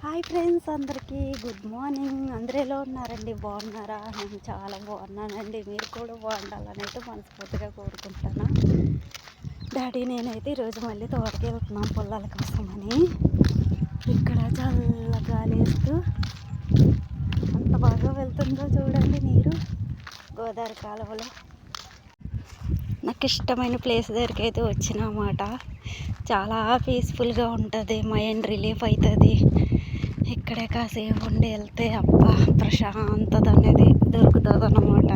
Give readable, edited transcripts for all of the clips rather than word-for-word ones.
Hi friends, అందరికీ good morning. అందరూ ఎలా ఉన్నారండి? బాగున్నారా? నేను చాలా బాగున్నానండి. మీరు కూడా బాగుండాలని అయితే మనస్ఫూర్తిగా కోరుకుంటాను. డాడీ నేనైతే ఈరోజు మళ్ళీ తోటకి వెళ్తున్నాం పొలాల కోసమని. ఇక్కడ చల్ల గాలి వేస్తూ అంత బాగా వెళ్తుందో చూడండి నీరు గోదావరి కాలువలో. నాకు ఇష్టమైన ప్లేస్ దగ్గరికి అయితే వచ్చినమాట. చాలా పీస్ఫుల్గా ఉంటుంది, మైండ్ రిలీఫ్ అవుతుంది. ఇక్కడే కాసేపు ఉండి వెళ్తే అబ్బా ప్రశాంతత అనేది దొరుకుతుంది అన్నమాట.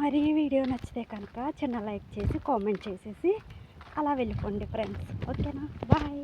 మరి ఈ వీడియో నచ్చితే కనుక చిన్న లైక్ చేసి కామెంట్ చేసేసి అలా వెళ్ళిపోండి ఫ్రెండ్స్. ఓకేనా? బాయ్.